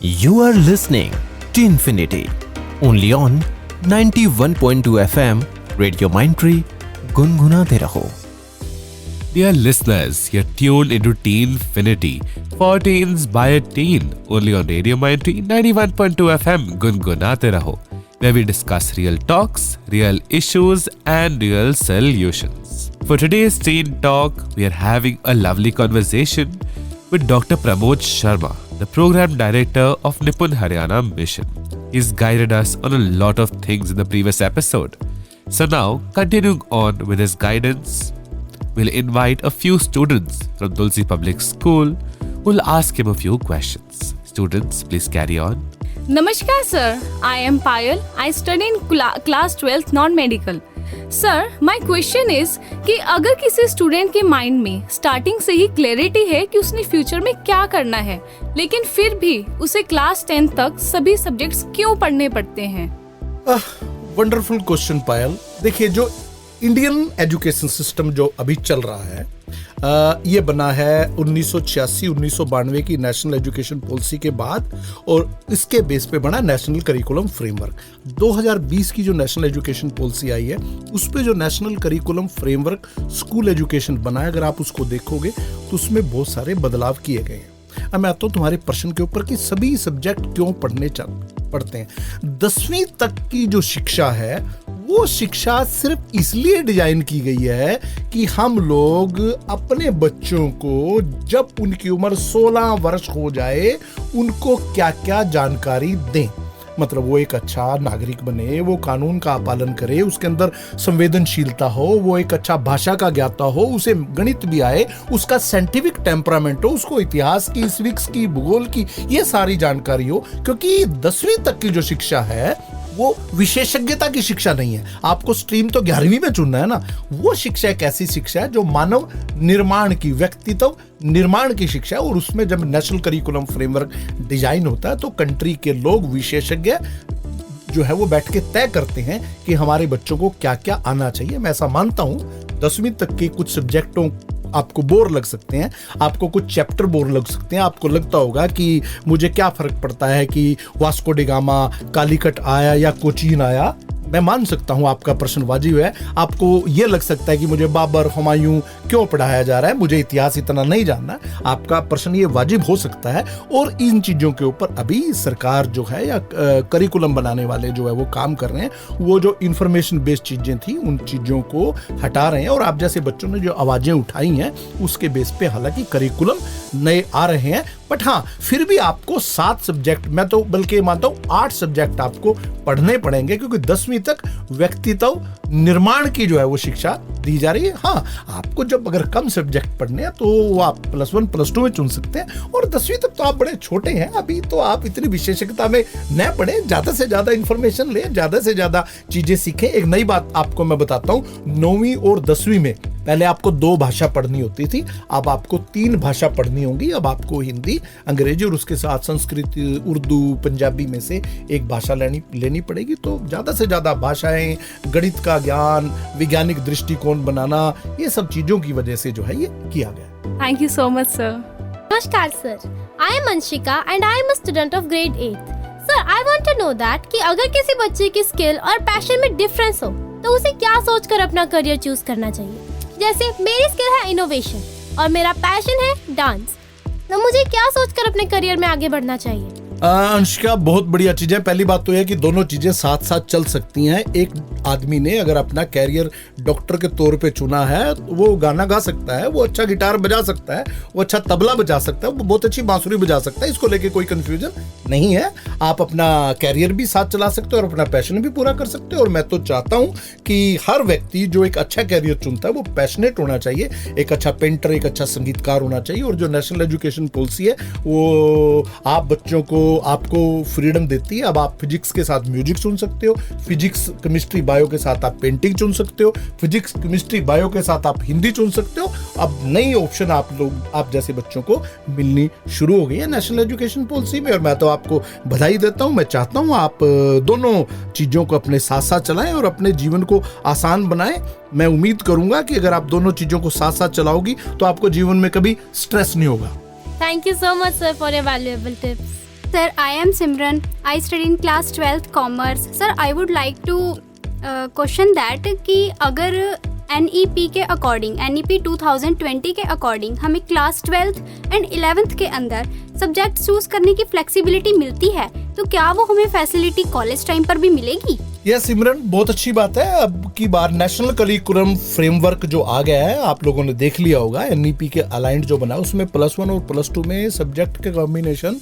You are listening to Infinity, only on 91.2 FM, Radio Mindtree, गुनगुनाते रहो। Dear listeners, you're tuned into Teenfinity, for teens by a teen, only on Radio Mindtree 91.2 FM, गुनगुनाते रहो, where we discuss real talks, real issues and real solutions. For today's Teen Talk, we are having a lovely conversation with Dr. Pramod Sharma, the Program Director of Nipun Haryana Mission. He's guided us on a lot of things in the previous episode. So now, continuing on with his guidance, we'll invite a few students from Tulsi Public School who will ask him a few questions. Students, please carry on. Namaskar sir, I am Payal. I study in class 12th non-medical. Sir my question is कि अगर किसी student के mind में starting से ही clarity है कि उसने future में क्या करना है, लेकिन फिर भी उसे क्लास 10 तक सभी सब्जेक्ट्स क्यों पढ़ने पड़ते हैं? वंडरफुल क्वेश्चन पायल। देखिए, जो इंडियन एजुकेशन सिस्टम जो अभी चल रहा है, ये बना है 1986-1992 की नेशनल एजुकेशन पॉलिसी के बाद, और इसके बेस पे बना नेशनल करिकुलम फ्रेमवर्क। 2020 की जो नेशनल एजुकेशन पॉलिसी आई है, उस पे जो national curriculum framework school education बना है, अगर आप उसको देखोगे तो उसमें बहुत सारे बदलाव किए गए हैं। अब मैं आता हूँ तुम्हारे प्रश्न के ऊपर कि सभी सब्जेक्ट क्यों पढ़ते हैं। 10वीं तक की जो शिक्षा है, वो शिक्षा सिर्फ इसलिए डिजाइन की गई है कि हम लोग अपने बच्चों को जब उनकी उम्र 16 वर्ष हो जाए, उनको क्या क्या जानकारी दें। मतलब वो एक अच्छा नागरिक बने, वो कानून का पालन करे, उसके अंदर संवेदनशीलता हो, वो एक अच्छा भाषा का ज्ञाता हो, उसे गणित भी आए, उसका साइंटिफिक टेम्परामेंट हो, उसको इतिहास की, सिविक्स की, भूगोल की, ये सारी जानकारी हो। क्योंकि 10वीं तक की जो शिक्षा है, वो विशेषज्ञता की शिक्षा नहीं है। आपको स्ट्रीम तो 11वीं में चुनना है ना। वो शिक्षा एक ऐसी शिक्षा है जो मानव निर्माण की, व्यक्तित्व निर्माण की शिक्षा है। और उसमें जब नेशनल करिकुलम फ्रेमवर्क डिजाइन होता है, तो कंट्री के लोग, विशेषज्ञ जो है, वो बैठ के तय करते हैं कि हमारे बच्चों को क्या क्या आना चाहिए। मैं ऐसा मानता हूँ 10वीं तक के कुछ सब्जेक्टों आपको बोर लग सकते हैं, आपको कुछ चैप्टर बोर लग सकते हैं। आपको लगता होगा कि मुझे क्या फर्क पड़ता है कि वास्को डी गामा, कालीकट आया या कोचीन आया। मैं मान सकता हूं आपका प्रश्न वाजिब है। आपको यह लग सकता है कि मुझे बाबर, हुमायूं क्यों पढ़ाया जा रहा है, मुझे इतिहास इतना नहीं जानना। आपका प्रश्न ये वाजिब हो सकता है, और इन चीजों के ऊपर अभी सरकार जो है या करिकुलम बनाने वाले जो है वो काम कर रहे हैं। वो जो इंफॉर्मेशन बेस्ड चीजें थी, उन चीजों को हटा रहे हैं। और आप जैसे बच्चों ने जो आवाजें उठाई हैं, उसके बेस पे हालांकि करिकुलम नए आ रहे हैं, बट हाँ, फिर भी आपको 7 सब्जेक्ट, मैं तो बल्कि मानता हूँ 8 सब्जेक्ट आपको पढ़ने पड़ेंगे, क्योंकि 10वीं तक व्यक्तित्व निर्माण की जो है वो शिक्षा दी जा रही है। हाँ, आपको जब अगर कम सब्जेक्ट पढ़ने हैं तो आप +1 +2 में चुन सकते हैं, और 10वीं तक तो आप बड़े छोटे हैं अभी, तो आप इतनी विशेषज्ञता में न पढ़े, ज्यादा से ज्यादा इंफॉर्मेशन लें, ज्यादा से ज्यादा चीजें सीखें। एक नई बात आपको मैं बताता हूँ, 9वीं और 10वीं में पहले आपको 2 भाषा पढ़नी होती थी, अब आपको 3 भाषा पढ़नी होगी। अब आपको हिंदी, अंग्रेजी और उसके साथ संस्कृत, उर्दू, पंजाबी में से एक भाषा लेनी पड़ेगी। तो ज्यादा से ज्यादा भाषाएं, गणित का ज्ञान, वैज्ञानिक दृष्टिकोण बनाना, ये सब चीजों की वजह से जो है ये किया गया। Thank you so much sir. नमस्कार sir, I am Anshika and I am a student of grade 8th। Sir, I want to know that कि अगर किसी बच्चे की स्किल और पैशन में डिफरेंस हो, तो उसे क्या सोचकर अपना करियर चूज करना चाहिए? जैसे मेरी स्किल है इनोवेशन और मेरा पैशन है डांस, तो मुझे क्या सोचकर अपने करियर में आगे बढ़ना चाहिए? अंशिका, बहुत बढ़िया चीज है। पहली बात तो यह कि दोनों चीजें साथ साथ चल सकती हैं। एक आदमी ने अगर अपना कैरियर डॉक्टर के तौर पे चुना है, तो वो गाना गा सकता है, वो अच्छा गिटार बजा सकता है, वो अच्छा तबला बजा सकता है, वो बहुत अच्छी बांसुरी बजा सकता है। इसको लेके कोई कंफ्यूजन नहीं है। आप अपना कैरियर भी साथ चला सकते हो और अपना पैशन भी पूरा कर सकते हो। और मैं तो चाहता हूं कि हर व्यक्ति जो एक अच्छा कैरियर चुनता है, वो पैशनेट होना चाहिए, एक अच्छा पेंटर, एक अच्छा संगीतकार होना चाहिए। और जो नेशनल एजुकेशन पॉलिसी है, वो आप बच्चों को, आपको फ्रीडम देती है। अब आप फिजिक्स के साथ म्यूजिक चुन सकते हो, फिजिक्स, केमिस्ट्री, बायो के साथ आप पेंटिंग चुन सकते हो, फिजिक्स, केमिस्ट्री, बायो के साथ आप हिंदी चुन सकते हो। अब नई ऑप्शन आप जैसे बच्चों को मिलनी शुरू हो गई है नेशनल एजुकेशन पॉलिसी में, और मैं तो आपको बधाई देता हूं। मैं चाहता हूं आप दोनों चीजों को अपने साथ साथ चलाएं और अपने जीवन को आसान बनाएं। मैं उम्मीद करूंगा कि अगर आप दोनों चीजों को साथ साथ चलाओगी, तो आपको जीवन में कभी स्ट्रेस नहीं होगा। Thank you so much sir for your valuable tips. Sir, I am Simran. I study in class 12th commerce. Sir, I would like to question that कि अगर NEP के अकॉर्डिंग NEP 2020 के अकॉर्डिंग हमें class 12th and 11th के अंदर subject choose करने की flexibility मिलती है, तो क्या वो हमें फैसिलिटी कॉलेज टाइम पर भी मिलेगी? यह सिमरन बहुत अच्छी बात है। अब की बार नेशनल करिकुलम फ्रेमवर्क जो आ गया है, आप लोगों ने देख लिया होगा, एनईपी के अलाइंड जो बना उसमें +1 और +2 में सब्जेक्ट के कॉम्बिनेशन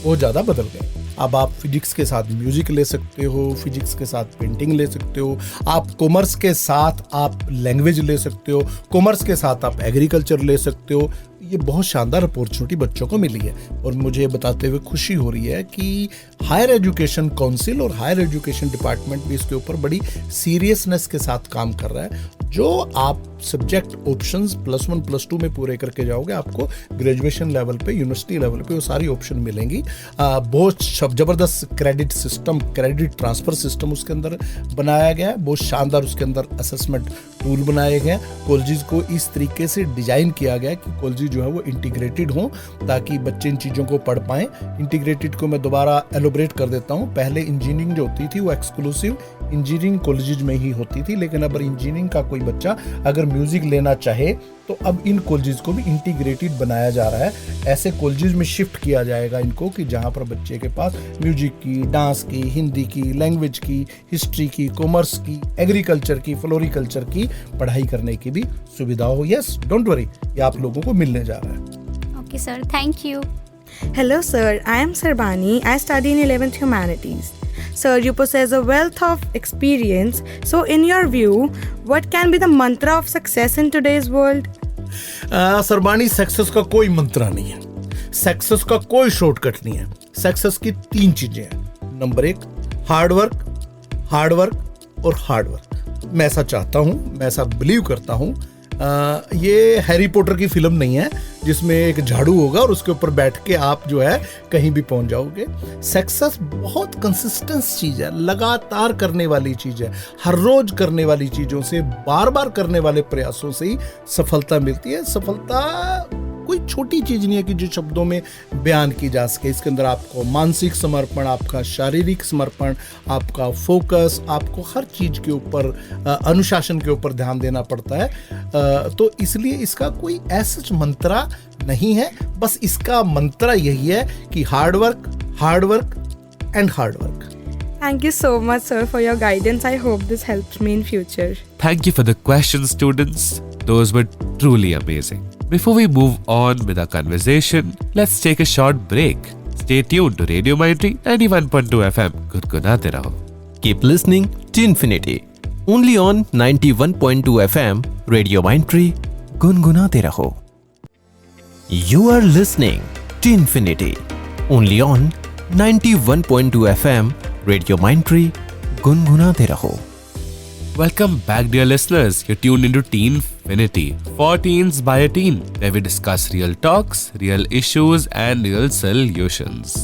बहुत ज़्यादा बदल गए। अब आप फिजिक्स के साथ म्यूजिक ले सकते हो, फिजिक्स के साथ पेंटिंग ले सकते हो, आप कॉमर्स के साथ आप लैंग्वेज ले सकते हो, कॉमर्स के साथ आप एग्रीकल्चर ले सकते हो। ये बहुत शानदार अपॉर्चुनिटी बच्चों को मिली है और मुझे बताते हुए खुशी हो रही है कि हायर एजुकेशन काउंसिल और हायर एजुकेशन डिपार्टमेंट भी इसके ऊपर बड़ी सीरियसनेस के साथ काम कर रहा है। जो आप सब्जेक्ट ऑप्शंस +1 +2 में पूरे करके जाओगे, आपको ग्रेजुएशन लेवल पे, यूनिवर्सिटी लेवल पे वो सारी ऑप्शन मिलेंगी। बहुत ज़बरदस्त credit system, credit transfer system उसके अंदर बनाया गया है। बहुत शानदार उसके अंदर असेसमेंट टूल बनाए गए हैं। कॉलेजेस को इस तरीके से डिजाइन किया गया है कि कॉलेजेस जो है वो इंटीग्रेटेड हों ताकि बच्चे इन चीज़ों को पढ़ पाएँ। इंटीग्रेटेड को मैं दोबारा एलोबरेट कर देता हूँ। पहले इंजीनियरिंग जो होती थी वो एक्सक्लूसिव इंजीनियरिंग कॉलेजेस में ही होती थी, लेकिन अब इंजीनियरिंग का कोई बच्चा अगर म्यूजिक लेना चाहे तो अब इन कॉलेजेस को भी इंटीग्रेटेड बनाया जा रहा है। ऐसे कॉलेजेस में शिफ्ट किया जाएगा इनको कि जहाँ पर बच्चे के पास म्यूजिक की, डांस की, हिंदी की, लैंग्वेज की, हिस्ट्री की, कॉमर्स की, एग्रीकल्चर की, फ्लोरिकल्चर की पढ़ाई करने की भी सुविधा हो। यस, डोंट वरी, ये आप लोगों को मिलने जा रहा है। Okay sir, thank you. Hello sir, I am Sarbani. I study in 11th Humanities. Sir, you possess a wealth of experience. So in your view, what can be the mantra of success in today's world? Sarbani, success का कोई मंत्रा नहीं है, success का कोई shortcut नहीं है। Success की 3 चीजें हैं। नंबर 1 हार्डवर्क, हार्डवर्क और हार्डवर्क। मैं ऐसा चाहता हूँ, मैं ऐसा बिलीव करता हूँ। ये हैरी पॉटर की फिल्म नहीं है जिसमें एक झाड़ू होगा और उसके ऊपर बैठ के आप जो है कहीं भी पहुंच जाओगे। सक्सेस बहुत कंसिस्टेंस चीज है, लगातार करने वाली चीज है। हर रोज करने वाली चीजों से, बार बार करने वाले प्रयासों से ही सफलता मिलती है। सफलता कोई छोटी चीज नहीं है कि जो शब्दों में बयान की जा सके। इसके अंदर आपको मानसिक समर्पण, आपका शारीरिक समर्पण, आपका फोकस, आपको हर चीज के ऊपर, अनुशासन के ऊपर ध्यान देना पड़ता है। तो इसलिए इसका कोई ऐसा मंत्रा नहीं है, बस इसका मंत्रा यही है कि hard work, hard work and hard work. Thank you so much sir for your guidance. I hope this helps me in future. Thank you for the questions, students. Those were truly amazing. Before we move on with our conversation, let's take a short break. Stay tuned to Radio Mindtree 91.2 FM. गुनगुनाते रहो. Keep listening to Infinity. Only on 91.2 FM, Radio Mindtree, गुनगुनाते रहो. You are listening to Infinity. Only on 91.2 FM, Radio Mindtree, गुनगुनाते रहो. Welcome back, dear listeners. You're tuned into Teenfinity, for teens by a teen, where we discuss real talks, real issues, and real solutions.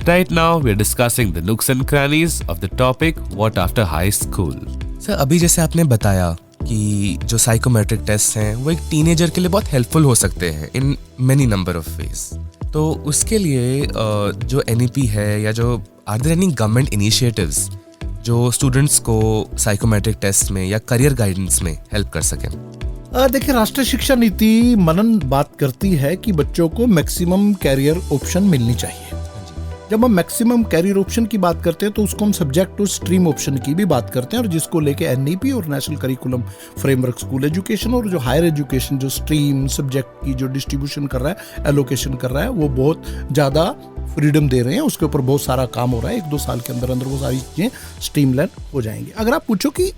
Right now, we're discussing the nooks and crannies of the topic What After High School. Sir, अभी जैसे आपने बताया कि जो psychometric test हैं वो एक teenager के लिए बहुत हेल्पफुल हो सकते हैं in many number of ways. तो उसके लिए जो NEP है या जो are there any government initiatives जो स्टूडेंट्स को साइकोमेट्रिक टेस्ट में या करियर गाइडेंस में हेल्प कर सकें? देखिए, राष्ट्रीय शिक्षा नीति मनन बात करती है कि बच्चों को मैक्सिमम कैरियर ऑप्शन मिलनी चाहिए। जब हम मैक्सिमम कैरियर ऑप्शन की बात करते हैं तो उसको हम सब्जेक्ट और स्ट्रीम ऑप्शन की भी बात करते हैं, और जिसको लेके NEP और national curriculum framework school education और जो हायर एजुकेशन जो स्ट्रीम सब्जेक्ट की जो डिस्ट्रीब्यूशन कर रहा है, एलोकेशन कर रहा है, वो बहुत ज़्यादा फ्रीडम दे रहे हैं। उसके ऊपर बहुत सारा काम हो रहा है। 1-2 साल के अंदर अंदर वो सारी चीज़ें स्ट्रीमलाइन हो जाएंगी। अगर आप पूछो कि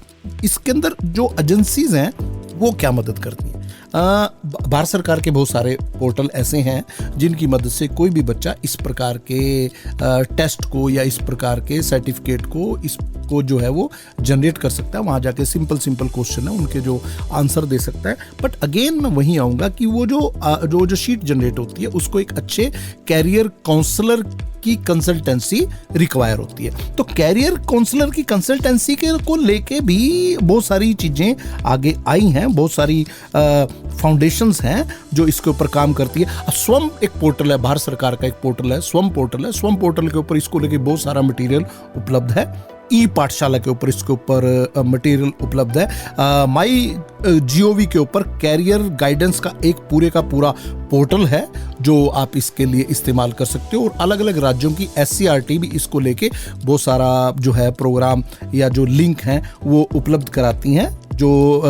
इसके अंदर जो एजेंसीज हैं वो क्या मदद करती हैं, भारत सरकार के बहुत सारे पोर्टल ऐसे हैं जिनकी मदद से कोई भी बच्चा इस प्रकार के टेस्ट को या इस प्रकार के सर्टिफिकेट को इसको जो है वो जनरेट कर सकता है। वहाँ जाके सिंपल क्वेश्चन है उनके जो आंसर दे सकता है। बट अगेन मैं वहीं आऊँगा कि वो जो शीट जनरेट होती है उसको एक अच्छे कैरियर काउंसलर की कंसल्टेंसी रिक्वायर होती है। तो कैरियर काउंसलर की कंसल्टेंसी के को लेके भी बहुत सारी चीज़ें आगे आई हैं, बहुत सारी फाउंडेशंस हैं जो इसके ऊपर काम करती है। स्वम एक पोर्टल है, भारत सरकार का एक पोर्टल है, स्वम पोर्टल है। स्वम पोर्टल के ऊपर इसको लेके बहुत सारा मटेरियल उपलब्ध है। ई पाठशाला के ऊपर इसके ऊपर मटेरियल उपलब्ध है। माई GOV के ऊपर कैरियर गाइडेंस का एक पूरे का पूरा पोर्टल है जो आप इसके लिए इस्तेमाल कर सकते हो। और अलग अलग राज्यों की SCRT भी इसको लेके बहुत सारा जो है प्रोग्राम या जो लिंक हैं वो उपलब्ध कराती हैं, जो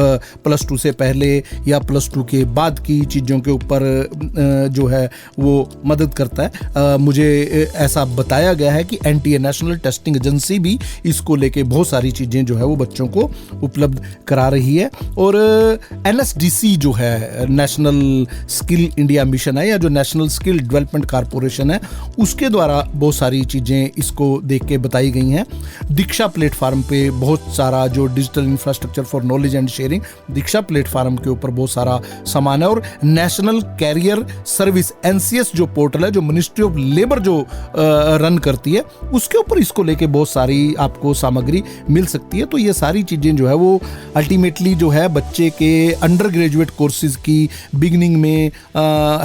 +2 से पहले या +2 के बाद की चीज़ों के ऊपर जो है वो मदद करता है। मुझे ऐसा बताया गया है कि NTA नेशनल टेस्टिंग एजेंसी भी इसको लेके बहुत सारी चीज़ें जो है वो बच्चों को उपलब्ध करा रही है। और NSDC जो है, नेशनल स्किल इंडिया मिशन है या जो नेशनल स्किल डेवलपमेंट कॉर्पोरेशन है, उसके द्वारा बहुत सारी चीज़ें इसको देख के बताई गई हैं। दीक्षा प्लेटफार्म पे बहुत सारा जो digital infrastructure for knowledge and sharing, Diksha platform के ऊपर बहुत सारा सामान है। और नेशनल कैरियर सर्विस NCS जो पोर्टल है, जो मिनिस्ट्री ऑफ लेबर जो रन करती है, उसके ऊपर इसको लेके बहुत सारी आपको सामग्री मिल सकती है। तो ये सारी चीज़ें जो है वो अल्टीमेटली जो है बच्चे के अंडर ग्रेजुएट कोर्सेज की बिगिनिंग में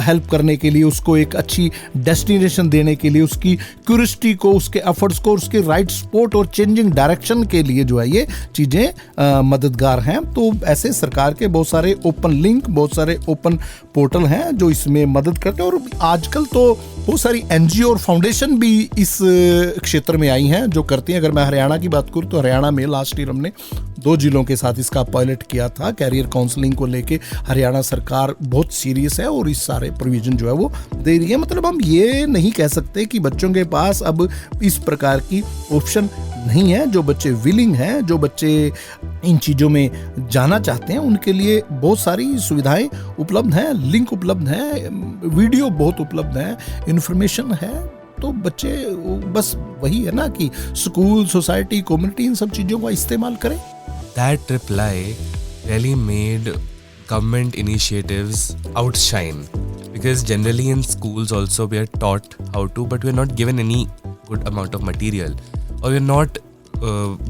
हेल्प करने के लिए, उसको एक अच्छी डेस्टिनेशन देने के लिए, उसकी क्यूरियोसिटी को, उसके एफर्ट्स को, उसके राइट सपोर्ट और चेंजिंग डायरेक्शन के लिए जो है ये चीज़ें मददगार हैं। तो ऐसे सरकार के बहुत सारे ओपन लिंक, बहुत सारे ओपन पोर्टल हैं जो इसमें मदद करते हैं। और आजकल तो बहुत सारी NGO और फाउंडेशन भी इस क्षेत्र में आई हैं जो करती हैं। अगर मैं हरियाणा की बात करूँ तो हरियाणा में लास्ट ईयर हमने 2 जिलों के साथ इसका पायलट किया था। कैरियर काउंसलिंग को लेके हरियाणा सरकार बहुत सीरियस है और इस सारे प्रोविजन जो है वो दे रही है। मतलब हम ये नहीं कह सकते कि बच्चों के पास अब इस प्रकार की ऑप्शन नहीं है। जो बच्चे विलिंग हैं, जो बच्चे इन चीज़ों में जाना चाहते हैं, उनके लिए बहुत सारी सुविधाएं उपलब्ध हैं, लिंक उपलब्ध हैं, वीडियो बहुत उपलब्ध हैं, इन्फॉर्मेशन है। तो बच्चे बस वही है ना कि स्कूल, सोसाइटी, कम्युनिटी, इन सब चीज़ों का इस्तेमाल करें। That reply really made government initiatives outshine, because generally in schools also we are taught how to, but we are not given any good amount of material, or we are not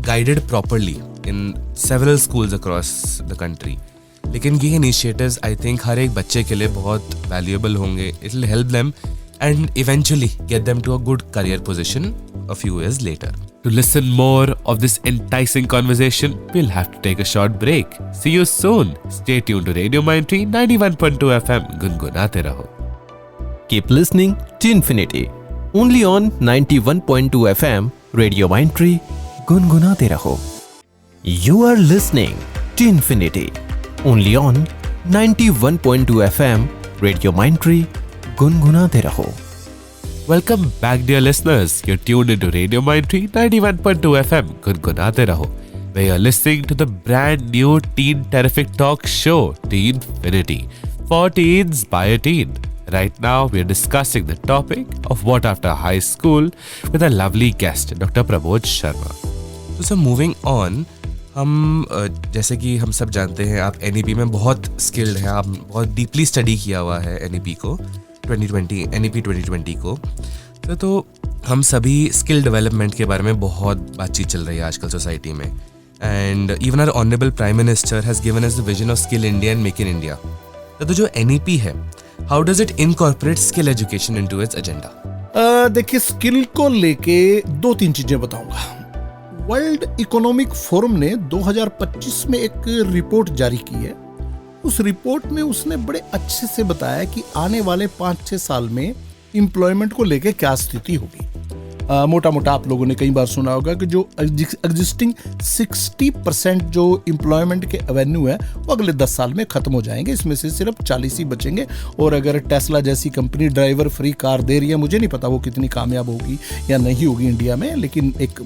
guided properly in several schools across the country. लेकिन ये initiatives I think हर एक बच्चे के लिए बहुत valuable होंगे. It will help them and eventually get them to a good career position a few years later. To listen more of this enticing conversation, we'll have to take a short break. See you soon. Stay tuned to Radio Mindtree 91.2 FM. गुनगुनाते रहो. Keep listening to Infinity. Only on 91.2 FM, Radio Mindtree. गुनगुनाते रहो. You are listening to Infinity. Only on 91.2 FM, Radio Mindtree. गुनगुनाते रहो. Welcome back, dear listeners. You're tuned into Radio Mindtree 91.2 FM. गुनगुनाते रहो. Where you're listening to the brand new teen terrific talk show, Teenfinity, for teens by a teen. Right now, we're discussing the topic of what after high school with a lovely guest, Dr. Prabodh Sharma. So moving on, हम जैसे कि हम सब जानते हैं, आप NEP में बहुत स्किल्ड हैं, आप बहुत डीपली स्टडी किया हुआ है NEP को 2020 को। तो हम सभी स्किल डेवलपमेंट के बारे में बहुत बातचीत चल रही है आजकल सोसाइटी में। And even our honourable prime minister has given us the vision of skill India and make in India. तो जो NEP है, how does it incorporate skill education into its agenda? देखिए, स्किल को लेके 2-3 चीजें बताऊंगा। वर्ल्ड इकोनॉमिक फोरम ने 2025 में एक रिपोर्ट जारी की है। उस रिपोर्ट में उसने बड़े अच्छे से बताया कि आने वाले 5-6 साल में एम्प्लॉयमेंट को लेके क्या स्थिति होगी। मोटा मोटा आप लोगों ने कई बार सुना होगा कि जो एग्जिस्टिंग 60% जो एम्प्लॉयमेंट के एवेन्यू है वो अगले 10 साल में खत्म हो जाएंगे, इसमें से सिर्फ 40 ही बचेंगे। और अगर टेस्ला जैसी कंपनी ड्राइवर फ्री कार दे रही है, मुझे नहीं पता वो कितनी कामयाब होगी या नहीं होगी इंडिया में, लेकिन एक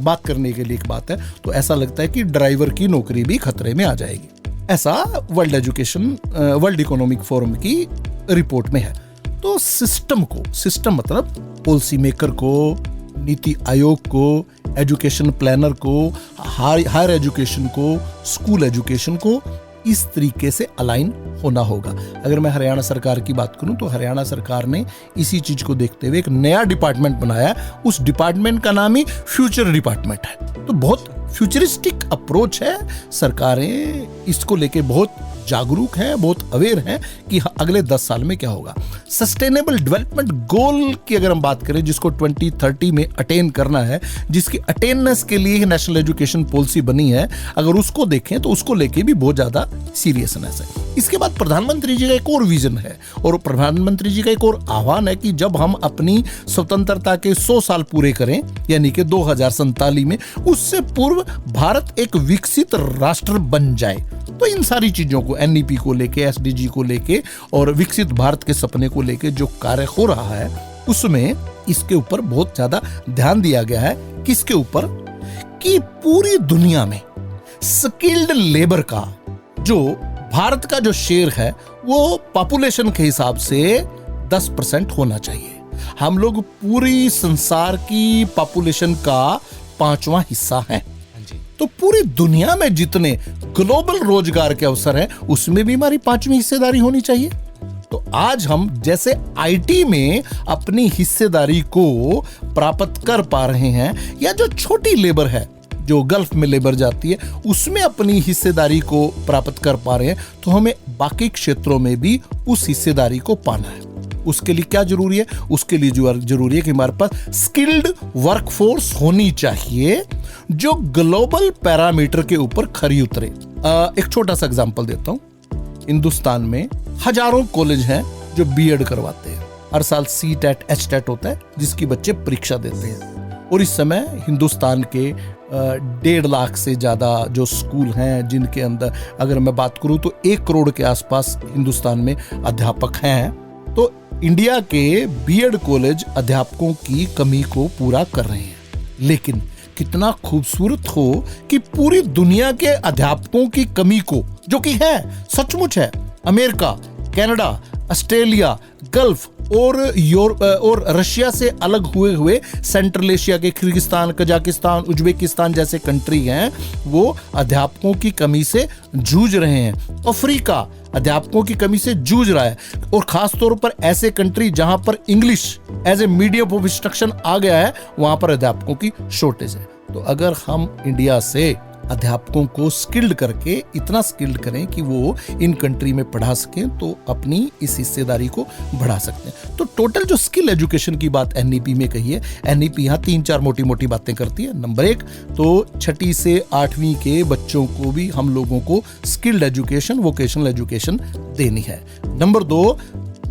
बात करने के लिए एक बात है, तो ऐसा लगता है कि ड्राइवर की नौकरी भी खतरे में आ जाएगी। ऐसा वर्ल्ड इकोनॉमिक फोरम की रिपोर्ट में है। तो सिस्टम मतलब पॉलिसी मेकर को, नीति आयोग को, एजुकेशन प्लानर को, हायर एजुकेशन को, स्कूल एजुकेशन को इस तरीके से अलाइन होना होगा। अगर मैं हरियाणा सरकार की बात करूं तो हरियाणा सरकार ने इसी चीज को देखते हुए एक नया डिपार्टमेंट बनाया। उस डिपार्टमेंट का नाम ही फ्यूचर डिपार्टमेंट है। तो बहुत फ्यूचरिस्टिक अप्रोच है। सरकारें इसको लेके बहुत जागरूक हैं, बहुत अवेयर हैं कि अगले 10 साल में क्या होगा। सस्टेनेबल डेवलपमेंट गोल की अगर हम बात करें, जिसको 2030 में अटेन करना है, जिसकी अटेननेस के लिए नेशनल एजुकेशन पॉलिसी बनी है, अगर उसको देखें तो उसको लेके भी बहुत ज्यादा सीरियसनेस है। इसके बाद प्रधानमंत्री जी का एक और विजन है और प्रधानमंत्री जी का एक और आह्वान है कि जब हम अपनी स्वतंत्रता के 100 साल पूरे करें, यानी कि 2047 में, उससे पूर्व भारत एक विकसित राष्ट्र बन जाए। तो इन सारी चीजों को, एनईपी को लेके, एसडीजी को लेके और विकसित भारत के सपने को लेके जो कार्य हो रहा है, उसमें इसके ऊपर बहुत ज्यादा ध्यान दिया गया है। किसके ऊपर? कि पूरी दुनिया में स्किल्ड लेबर का जो भारत का जो शेयर है वो पॉपुलेशन के हिसाब से 10% होना चाहिए। हम लोग पूरी संसार की पॉपुलेशन का 5वां हिस्सा हैं। तो पूरी दुनिया में जितने ग्लोबल रोजगार के अवसर हैं, उसमें भी हमारी 5वीं हिस्सेदारी होनी चाहिए। तो आज हम जैसे आईटी में अपनी हिस्सेदारी को प्राप्त कर पा रहे हैं, या जो छोटी लेबर है जो गल्फ में लेबर जाती है, उसमें अपनी हिस्सेदारी को प्राप्त कर पा रहे हैं, तो हमें बाकी क्षेत्रों में भी उस हिस्सेदारी को पाना है। उसके लिए क्या जरूरी है? उसके लिए जो जरूरी है कि हमारे पास स्किल्ड वर्कफोर्स होनी चाहिए जो ग्लोबल पैरामीटर के ऊपर खरी उतरे। एक छोटा सा एग्जांपल देता हूं। हिंदुस्तान में हजारों कॉलेज हैं जो बीएड करवाते हैं। हर साल सीटेट, एचटेट होता है जिसकी बच्चे परीक्षा देते हैं। और इस समय हिंदुस्तान के 1.5 लाख से ज्यादा जो स्कूल हैं, जिनके अंदर अगर मैं बात करूं तो 1 करोड़ के आसपास हिंदुस्तान में अध्यापक हैं। तो इंडिया के बीएड कॉलेज अध्यापकों की कमी को पूरा कर रहे हैं। लेकिन कितना खूबसूरत हो कि पूरी दुनिया के अध्यापकों की कमी को, जो कि है सचमुच है, अमेरिका, कनाडा, ऑस्ट्रेलिया, गल्फ और रशिया से अलग हुए सेंट्रल एशिया के किर्गिस्तान, कजाकिस्तान, उज्बेकिस्तान जैसे कंट्री हैं, वो अध्यापकों की कमी से जूझ रहे हैं। अफ्रीका अध्यापकों की कमी से जूझ रहा है, और खास तौर पर ऐसे कंट्री जहां पर English as a medium of instruction आ गया है, वहां पर अध्यापकों की शॉर्टेज है। तो अगर हम इंडिया से अध्यापकों को स्किल्ड करके इतना स्किल्ड करें कि वो इन कंट्री में पढ़ा सकें, तो अपनी इस हिस्सेदारी को बढ़ा सकते हैं। तो टोटल जो स्किल एजुकेशन की बात एनईपी में कही है, एनईपी यहाँ 3-4 मोटी मोटी बातें करती है। नंबर 1 तो 6ठी से 8वीं के बच्चों को भी हम लोगों को स्किल्ड एजुकेशन, वोकेशनल एजुकेशन देनी है। नंबर 2,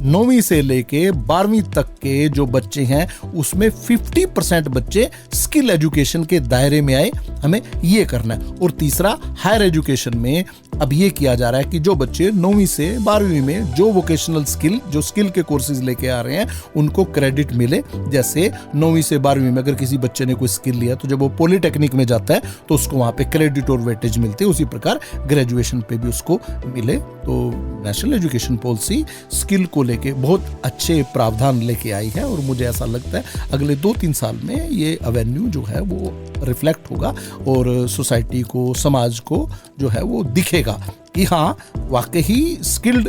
9वीं से लेके 12वीं तक के जो बच्चे हैं, उसमें 50% बच्चे स्किल एजुकेशन के दायरे में आए, हमें ये करना है। और तीसरा, हायर एजुकेशन में अब ये किया जा रहा है कि जो बच्चे 9वीं से 12वीं में जो वोकेशनल स्किल, जो स्किल के कोर्सेज लेके आ रहे हैं, उनको क्रेडिट मिले। जैसे 9वीं से 12वीं में अगर किसी बच्चे ने कोई स्किल लिया, तो जब वो पॉलिटेक्निक में जाता है तो उसको वहाँ पे क्रेडिट और वेटेज मिलते हैं। उसी प्रकार ग्रेजुएशन पे भी उसको मिले। तो नेशनल एजुकेशन पॉलिसी स्किल को लेके बहुत अच्छे प्रावधान लेके आई है, और मुझे ऐसा लगता है अगले 2-3 साल में ये एवेन्यू जो है वो रिफ्लेक्ट होगा और सोसाइटी को, समाज को जो है वो दिखेगा कि हाँ, वाकई स्किल्ड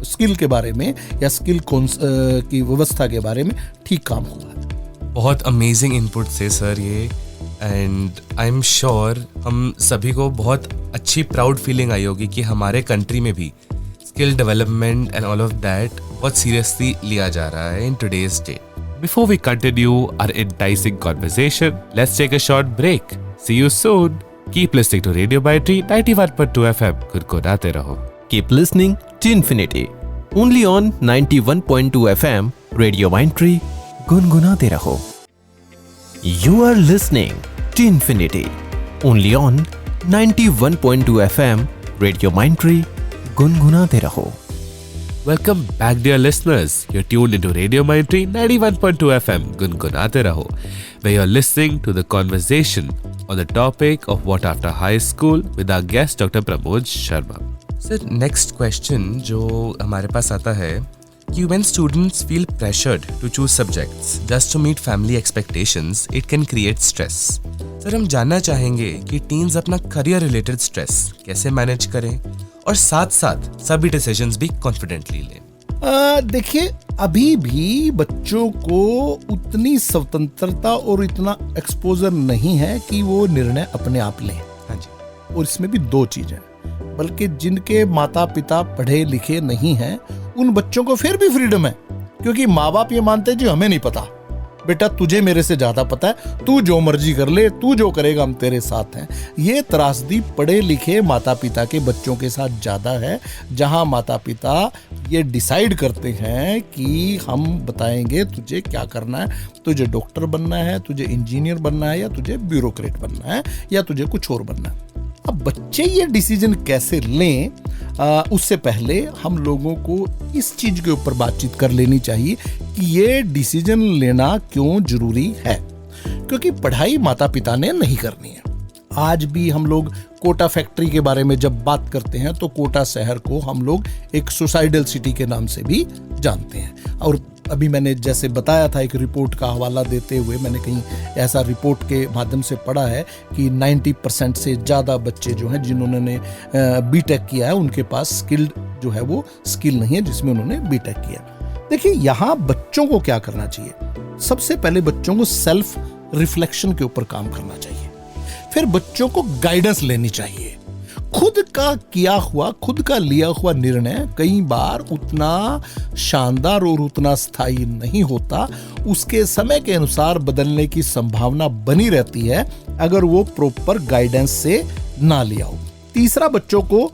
स्किल के बारे में या स्किल की व्यवस्था के बारे में ठीक काम हुआ है। बहुत अमेजिंग इनपुट से सर ये, एंड आई एम श्योर हम सभी को बहुत अच्छी प्राउड फीलिंग आई होगी कि हमारे कंट्री में भी skill development and all of that बहुत सीरियसली लिया जा रहा है in today's day. Before we continue our enticing conversation, let's take a short break. See you soon. Keep listening to Radio Mindtree 91.2 FM. गुनगुनाते रहो. Keep listening to Infinity. Only on 91.2 FM, Radio Mindtree, गुनगुनाते रहो. You are listening to Infinity. Only on 91.2 FM, Radio Mindtree, गुनगुनाते रहो. Welcome back, dear listeners. You're tuned into Radio Mindtree 91.2 FM, गुनगुनाते रहो, where you're listening to the conversation on the topic of what after high school with our guest Dr. Pramod Sharma. Sir, next question जो हमारे पास आता है कि when students feel pressured to choose subjects just to meet family expectations, it can create stress. Sir, हम जानना चाहेंगे कि teens अपना करियर रिलेटेड स्ट्रेस कैसे मैनेज करें और साथ साथ सभी डिसीजंस भी कॉन्फिडेंटली लें? देखिए, अभी भी बच्चों को उतनी स्वतंत्रता और इतना एक्सपोजर नहीं है कि वो निर्णय अपने आप लें। हाँ जी। और इसमें भी दो चीजें, बल्कि जिनके माता पिता पढ़े लिखे नहीं हैं उन बच्चों को फिर भी फ्रीडम है, क्योंकि माँ बाप ये मानते हैं जी हमें नहीं पता, बेटा तुझे मेरे से ज्यादा पता है, तू जो मर्जी कर ले, तू जो करेगा हम तेरे साथ हैं। ये त्रासदी पढ़े लिखे माता पिता के बच्चों के साथ ज्यादा है, जहां माता पिता ये डिसाइड करते हैं कि हम बताएंगे तुझे क्या करना है, तुझे डॉक्टर बनना है, तुझे इंजीनियर बनना है, या तुझे ब्यूरोक्रेट बनना है, या तुझे कुछ और बनना है। अब बच्चे ये डिसीजन कैसे लें, उससे पहले हम लोगों को इस चीज के ऊपर बातचीत कर लेनी चाहिए कि ये डिसीजन लेना क्यों जरूरी है। क्योंकि पढ़ाई माता पिता ने नहीं करनी है। आज भी हम लोग कोटा फैक्ट्री के बारे में जब बात करते हैं तो कोटा शहर को हम लोग एक सुसाइडल सिटी के नाम से भी जानते हैं। और अभी मैंने जैसे बताया था, एक रिपोर्ट का हवाला देते हुए मैंने कहीं ऐसा रिपोर्ट के माध्यम से पढ़ा है कि 90% से ज़्यादा बच्चे जो हैं जिन्होंने बीटेक किया है उनके पास स्किल्ड जो है वो स्किल नहीं है जिसमें उन्होंने बीटेक किया। देखिए, यहाँ बच्चों को क्या करना चाहिए, सबसे पहले बच्चों को सेल्फ रिफ्लेक्शन के ऊपर काम करना चाहिए, फिर बच्चों को गाइडेंस लेनी चाहिए। खुद का किया हुआ, खुद का लिया हुआ निर्णय कई बार उतना शानदार और उतना स्थायी नहीं होता, उसके समय के अनुसार बदलने की संभावना बनी रहती है अगर वो प्रॉपर गाइडेंस से ना लिया हो। तीसरा, बच्चों को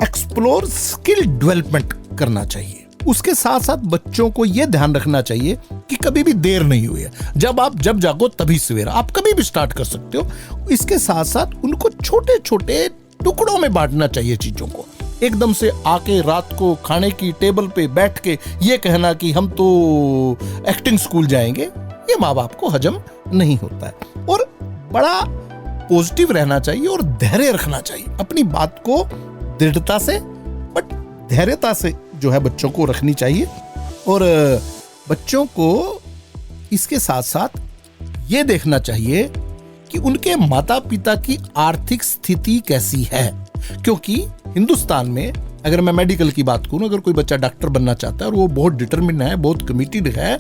एक्सप्लोर स्किल डेवलपमेंट करना चाहिए। उसके साथ साथ बच्चों को यह ध्यान रखना चाहिए कि कभी भी देर नहीं हुई है, जब जागो तभी सवेरा, आप कभी भी स्टार्ट कर सकते हो। इसके साथ साथ उनको छोटे छोटे टुकड़ों में बांटना चाहिए चीजों को। एकदम से आके रात को खाने की टेबल पे बैठ के ये कहना कि हम तो एक्टिंग स्कूल जाएंगे, ये माँ बाप को हजम नहीं होता है। और बड़ा पॉजिटिव रहना चाहिए और धैर्य रखना चाहिए, अपनी बात को दृढ़ता से बट धैर्यता से जो है बच्चों को रखनी चाहिए। और बच्चों को इसके साथ साथ ये देखना चाहिए कि उनके माता पिता की आर्थिक स्थिति कैसी है, क्योंकि हिंदुस्तान में अगर मैं मेडिकल की बात करूं, अगर कोई बच्चा डॉक्टर बनना चाहता है और वो बहुत डिटरमिन्ड है, बहुत कमिटेड है,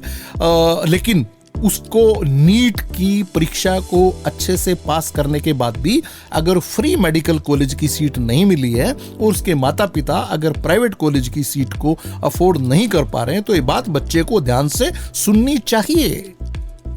लेकिन उसको नीट की परीक्षा को अच्छे से पास करने के बाद भी अगर फ्री मेडिकल कॉलेज की सीट नहीं मिली है और उसके माता पिता अगर प्राइवेट कॉलेज की सीट को अफोर्ड नहीं कर पा रहे हैं, तो ये बात बच्चे को ध्यान से सुननी चाहिए।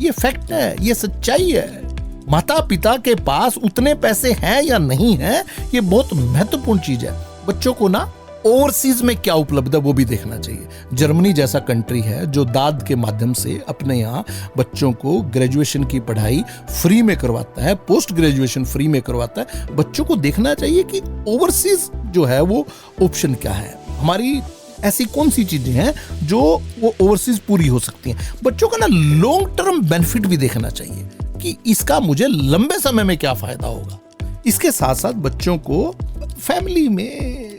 ये फैक्ट है, ये सच्चाई है। माता पिता के पास उतने पैसे हैं या नहीं हैं, ये बहुत महत्वपूर्ण चीज है। बच्चों को ना ओवरसीज में क्या उपलब्ध है वो भी देखना चाहिए। जर्मनी जैसा कंट्री है जो दाद के माध्यम से अपने यहाँ बच्चों को ग्रेजुएशन की पढ़ाई फ्री में करवाता है, पोस्ट ग्रेजुएशन फ्री में करवाता है। बच्चों को देखना चाहिए कि ओवरसीज जो है वो ऑप्शन क्या है, हमारी ऐसी कौन सी चीजें हैं जो वो ओवरसीज पूरी हो सकती हैं। बच्चों का ना लॉन्ग टर्म बेनिफिट भी देखना चाहिए कि इसका मुझे लंबे समय में क्या फायदा होगा। इसके साथ साथ बच्चों को फैमिली में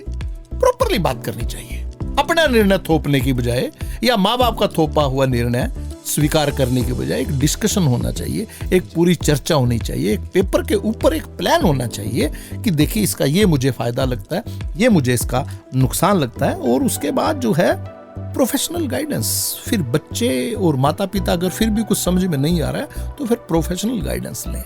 प्रॉपरली बात करनी चाहिए, अपना निर्णय थोपने की बजाय या माँ बाप का थोपा हुआ निर्णय स्वीकार करने के बजाय एक डिस्कशन होना चाहिए, एक पूरी चर्चा होनी चाहिए, एक पेपर के ऊपर एक प्लान होना चाहिए कि देखिए इसका ये मुझे फायदा लगता है, ये मुझे इसका नुकसान लगता है। और उसके बाद जो है प्रोफेशनल गाइडेंस। फिर बच्चे और माता पिता अगर फिर भी कुछ समझ में नहीं आ रहा है तो फिर प्रोफेशनल गाइडेंस लें।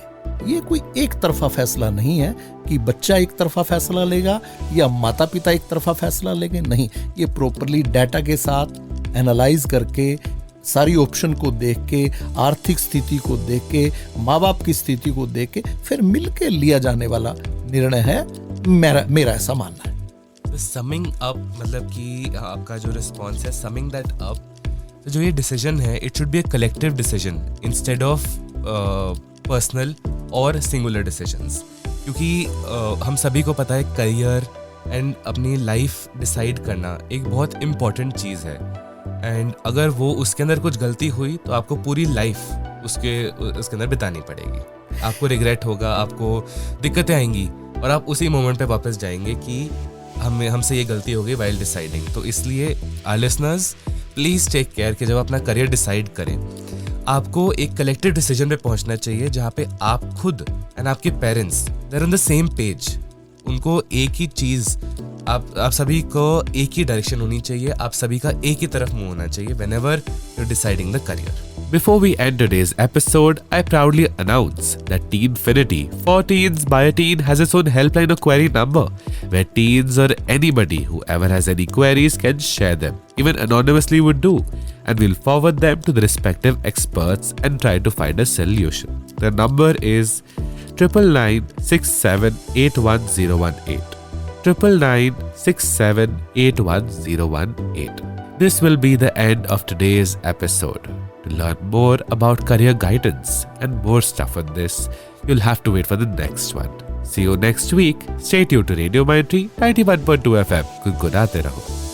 ये कोई एक तरफा फैसला नहीं है कि बच्चा एक तरफा फैसला लेगा या माता पिता एक तरफा फैसला लेंगे, नहीं। ये प्रॉपरली डाटा के साथ एनालाइज करके, सारी ऑप्शन को देख के, आर्थिक स्थिति को देख के, माँ बाप की स्थिति को देख के फिर मिलके लिया जाने वाला निर्णय है, मेरा ऐसा मानना है। समिंग अप मतलब कि आपका जो रिस्पॉन्स है, समिंग दैट अप, तो जो ये डिसीजन है it should be a collective decision instead of personal और सिंगुलर डिसीजंस। क्योंकि हम सभी को पता है करियर एंड अपनी लाइफ डिसाइड करना एक बहुत इम्पॉर्टेंट चीज़ है। एंड अगर वो उसके अंदर कुछ गलती हुई तो आपको पूरी लाइफ उसके अंदर बितानी पड़ेगी। आपको रिग्रेट होगा, आपको दिक्कतें आएंगी और आप उसी मोमेंट पे वापस जाएंगे कि हमसे ये गलती हो गई वाइल डिसाइडिंग। तो इसलिए our listeners please take care कि जब अपना करियर डिसाइड करें आपको एक कलेक्टिव डिसीजन पे पहुंचना चाहिए जहाँ पे आप खुद एंड आपके parents they're on the same page, उनको एक ही चीज़ आप सभी को एक ही डायरेक्शन होनी चाहिए, आप सभी का एक ही तरफ मुंह होना चाहिए whenever you're deciding the career. Before we end today's episode, I proudly announce that Teenfinity for Teens by a Teen has its own helpline or query number, where teens or anybody who ever has any queries can share them, even anonymously would do, and we'll forward them to the respective experts and try to find a solution. The number is 9996781018. 9996781018. This will be the end of today's episode. To learn more about career guidance and more stuff on this, you'll have to wait for the next one. See you next week. Stay tuned to Radio Mindtree 91.2 FM. Good Raho.